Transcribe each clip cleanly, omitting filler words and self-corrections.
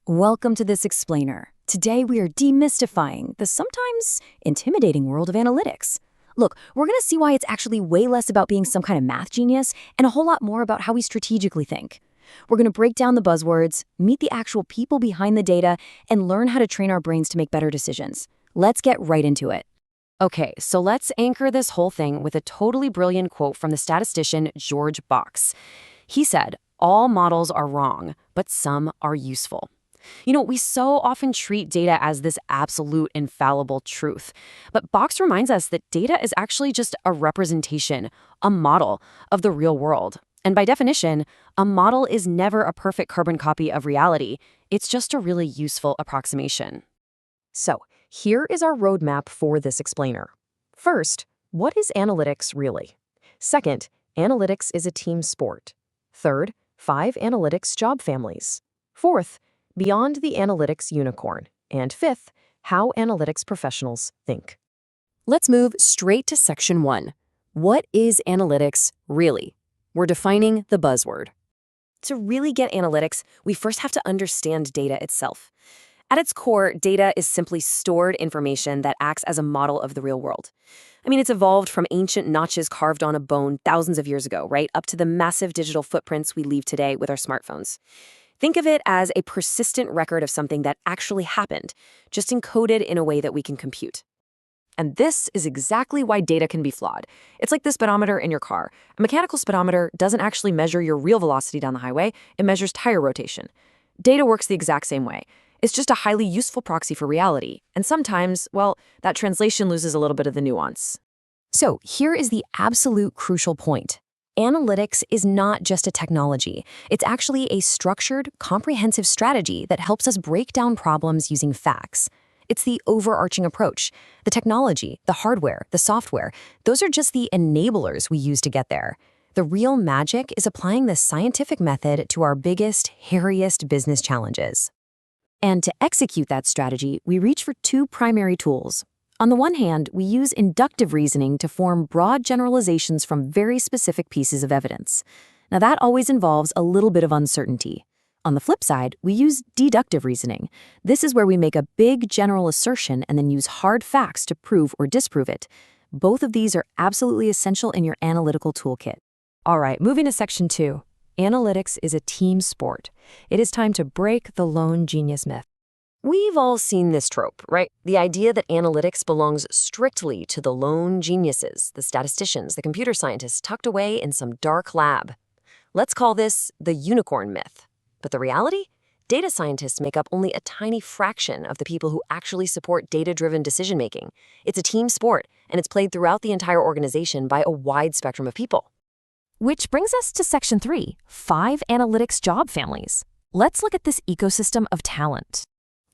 Welcome to This Explainer. Today we are demystifying the sometimes intimidating world of analytics. Look, we're going to see why it's actually way less about being some kind of math genius and a whole lot more about how we strategically think. We're going to break down the buzzwords, meet the actual people behind the data, and learn how to train our brains to make better decisions. Let's get right into it. Okay, so let's anchor this whole thing with a totally brilliant quote from the statistician George Box. He said, "All models are wrong, but some are useful." We so often treat data as this absolute infallible truth. But Box reminds us that data is actually just a representation, a model of the real world. And by definition, a model is never a perfect carbon copy of reality. It's just a really useful approximation. So, here is our roadmap for This Explainer. First, what is analytics really? Second, analytics is a team sport. Third, 5 analytics job families. Fourth, beyond the analytics unicorn. And fifth, how analytics professionals think. Let's move straight to section 1. What is analytics really? We're defining the buzzword. To really get analytics, we first have to understand data itself. At its core, data is simply stored information that acts as a model of the real world. It's evolved from ancient notches carved on a bone thousands of years ago, right, up to the massive digital footprints we leave today with our smartphones. Think of it as a persistent record of something that actually happened, just encoded in a way that we can compute. And this is exactly why data can be flawed. It's like the speedometer in your car. A mechanical speedometer doesn't actually measure your real velocity down the highway, it measures tire rotation. Data works the exact same way. It's just a highly useful proxy for reality. And sometimes, well, that translation loses a little bit of the nuance. So here is the absolute crucial point. Analytics is not just a technology. It's actually a structured, comprehensive strategy that helps us break down problems using facts. It's the overarching approach. The technology, the hardware, the software, those are just the enablers we use to get there. The real magic is applying this scientific method to our biggest, hairiest business challenges. And to execute that strategy, we reach for 2 primary tools. On the one hand, we use inductive reasoning to form broad generalizations from very specific pieces of evidence. Now, that always involves a little bit of uncertainty. On the flip side, we use deductive reasoning. This is where we make a big general assertion and then use hard facts to prove or disprove it. Both of these are absolutely essential in your analytical toolkit. All right, moving to section 2. Analytics is a team sport. It is time to break the lone genius myth. We've all seen this trope, right? The idea that analytics belongs strictly to the lone geniuses, the statisticians, the computer scientists tucked away in some dark lab. Let's call this the unicorn myth. But the reality? Data scientists make up only a tiny fraction of the people who actually support data-driven decision-making. It's a team sport, and it's played throughout the entire organization by a wide spectrum of people. Which brings us to section 3, 5 analytics job families. Let's look at this ecosystem of talent.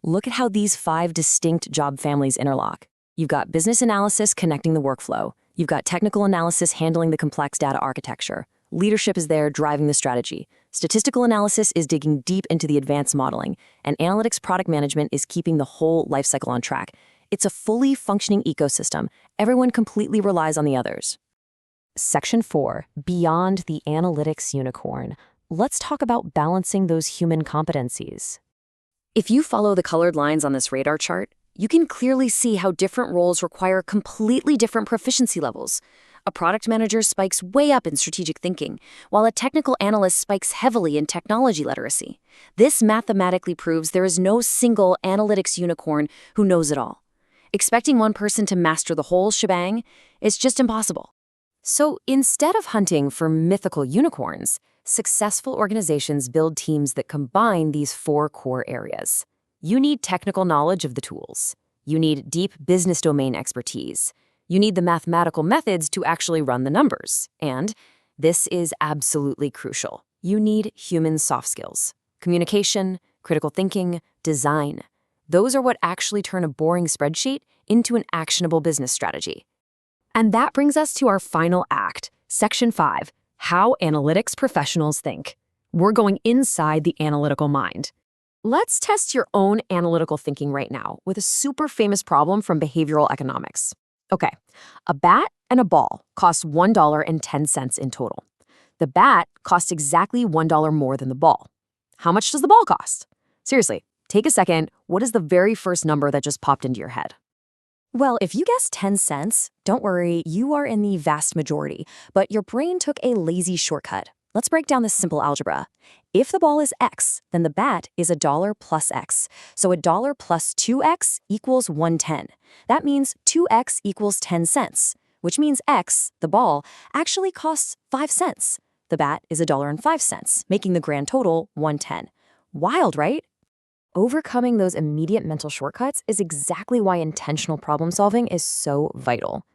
Look at how these 5 distinct job families interlock. You've got business analysis connecting the workflow. You've got technical analysis handling the complex data architecture. Leadership is there driving the strategy. Statistical analysis is digging deep into the advanced modeling. And analytics product management is keeping the whole lifecycle on track. It's a fully functioning ecosystem. Everyone completely relies on the others. Section 4, beyond the analytics unicorn. Let's talk about balancing those human competencies. If you follow the colored lines on this radar chart, you can clearly see how different roles require completely different proficiency levels. A product manager spikes way up in strategic thinking, while a technical analyst spikes heavily in technology literacy. This mathematically proves there is no single analytics unicorn who knows it all. Expecting one person to master the whole shebang is just impossible. So instead of hunting for mythical unicorns, successful organizations build teams that combine these 4 core areas. You need technical knowledge of the tools. You need deep business domain expertise. You need the mathematical methods to actually run the numbers. And this is absolutely crucial. You need human soft skills. Communication, critical thinking, design. Those are what actually turn a boring spreadsheet into an actionable business strategy. And that brings us to our final act, section 5. How analytics professionals think. We're going inside the analytical mind. Let's test your own analytical thinking right now with a super famous problem from behavioral economics. Okay, a bat and a ball cost $1.10 in total. The bat costs exactly $1 more than the ball. How much does the ball cost? Seriously, Take a second. What is the very first number that just popped into your head? Well, if you guessed 10 cents, don't worry, you are in the vast majority, but your brain took a lazy shortcut. Let's break down this simple algebra. If the ball is X, then the bat is $1 plus X. So $1 plus 2X equals 110. That means 2X equals 10 cents, which means X, the ball, actually costs 5 cents. The bat is $1.05, making the grand total 110. Wild, right? Overcoming those immediate mental shortcuts is exactly why intentional problem solving is so vital.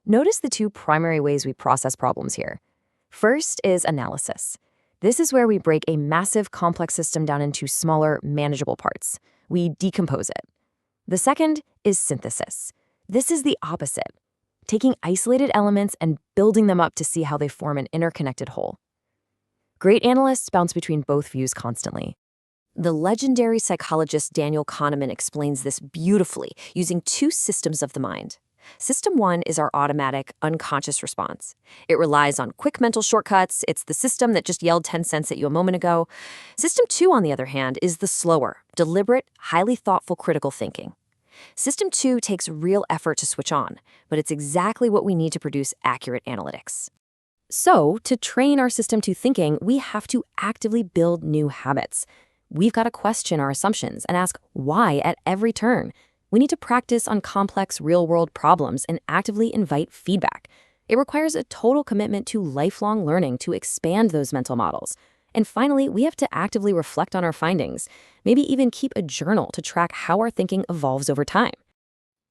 Notice the two primary ways we process problems here. First is analysis. This is where we break a massive complex system down into smaller, manageable parts. We decompose it. The second is synthesis. This is the opposite, taking isolated elements and building them up to see how they form an interconnected whole. Great analysts bounce between both views constantly. The legendary psychologist Daniel Kahneman explains this beautifully using two systems of the mind. System 1 is our automatic, unconscious response. It relies on quick mental shortcuts. It's the system that just yelled 10 cents at you a moment ago. System 2, on the other hand, is the slower, deliberate, highly thoughtful critical thinking. System 2 takes real effort to switch on, but it's exactly what we need to produce accurate analytics. So, to train our System 2 thinking, we have to actively build new habits. We've got to question our assumptions and ask why at every turn. We need to practice on complex real-world problems and actively invite feedback. It requires a total commitment to lifelong learning to expand those mental models. And finally, we have to actively reflect on our findings, maybe even keep a journal to track how our thinking evolves over time.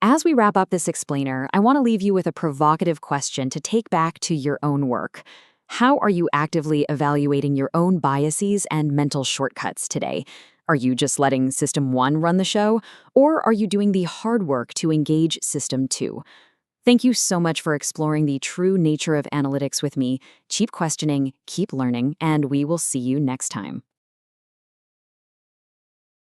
As we wrap up this explainer, I want to leave you with a provocative question to take back to your own work. How are you actively evaluating your own biases and mental shortcuts today? Are you just letting System 1 run the show, or are you doing the hard work to engage System 2? Thank you so much for exploring the true nature of analytics with me. Keep questioning, keep learning, and we will see you next time.